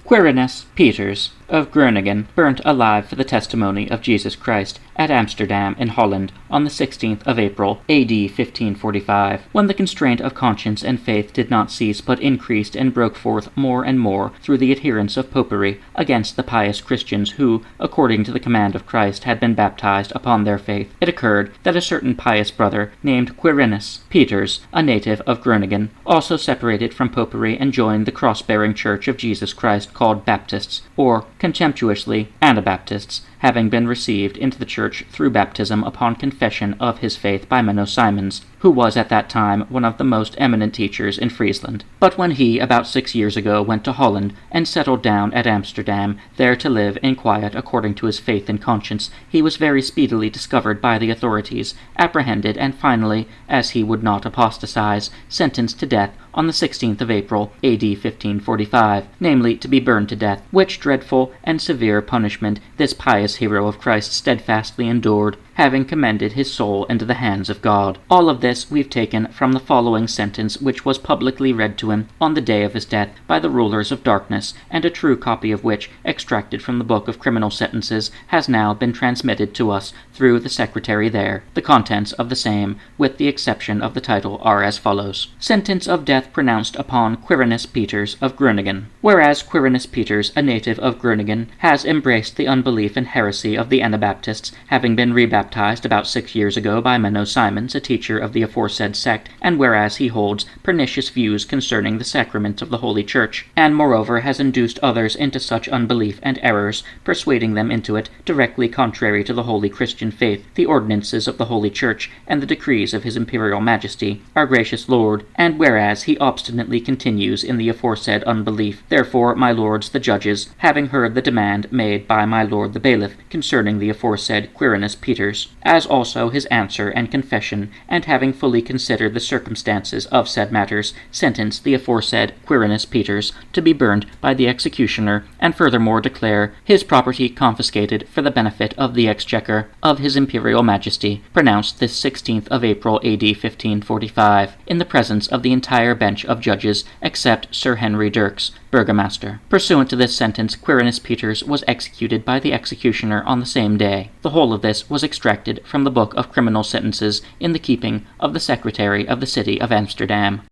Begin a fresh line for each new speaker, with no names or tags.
Quirinus, Pieters, of Groningen, burnt alive for the testimony of Jesus Christ at Amsterdam in Holland on the 16th of April, A.D. 1545, when the constraint of conscience and faith did not cease but increased and broke forth more and more through the adherents of popery against the pious Christians who, according to the command of Christ, had been baptized upon their faith. It occurred that a certain pious brother named Quirinus, Pieters, a native of Groningen, also separated from popery and joined the cross-bearing Church of Jesus Christ called Baptists, or contemptuously Anabaptists, having been received into the church through baptism upon confession of his faith by Menno Simons, who was at that time one of the most eminent teachers in Friesland. But when he, about 6 years ago, went to Holland and settled down at Amsterdam, there to live in quiet according to his faith and conscience, he was very speedily discovered by the authorities, apprehended, and finally, as he would not apostatize, sentenced to death on the 16th of April, A.D. 1545, namely to be burned to death, which dreadful and severe punishment this pious hero of Christ steadfastly endured, having commended his soul into the hands of God. All of this we've taken from the following sentence, which was publicly read to him on the day of his death by the rulers of darkness, and a true copy of which, extracted from the Book of Criminal Sentences, has now been transmitted to us through the secretary there. The contents of the same, with the exception of the title, are as follows. Sentence of death pronounced upon Quirinus Pieters of Groningen. Whereas Quirinus Pieters, a native of Groningen, has embraced the unbelief and heresy of the Anabaptists, having been rebaptized about 6 years ago by Menno Simons, a teacher of the aforesaid sect, and whereas he holds pernicious views concerning the sacrament of the Holy Church, and moreover has induced others into such unbelief and errors, persuading them into it, directly contrary to the holy Christian faith, the ordinances of the Holy Church, and the decrees of his Imperial Majesty, our gracious Lord, and whereas he obstinately continues in the aforesaid unbelief, therefore, my lords the judges, having heard the demand made by my lord the bailiff concerning the aforesaid Quirinus Pieters, as also his answer and confession, and having fully considered the circumstances of said matters, sentence the aforesaid Quirinus Pieters to be burned by the executioner, and furthermore declare his property confiscated for the benefit of the exchequer of his Imperial Majesty, pronounced this 16th of April, A.D. 1545, in the presence of the entire bench of judges, except Sir Henry Dirks, Burgomaster. Pursuant to this sentence, Quirinus Pieters was executed by the executioner on the same day. The whole of this was extracted from the Book of Criminal Sentences in the keeping of the Secretary of the City of Amsterdam.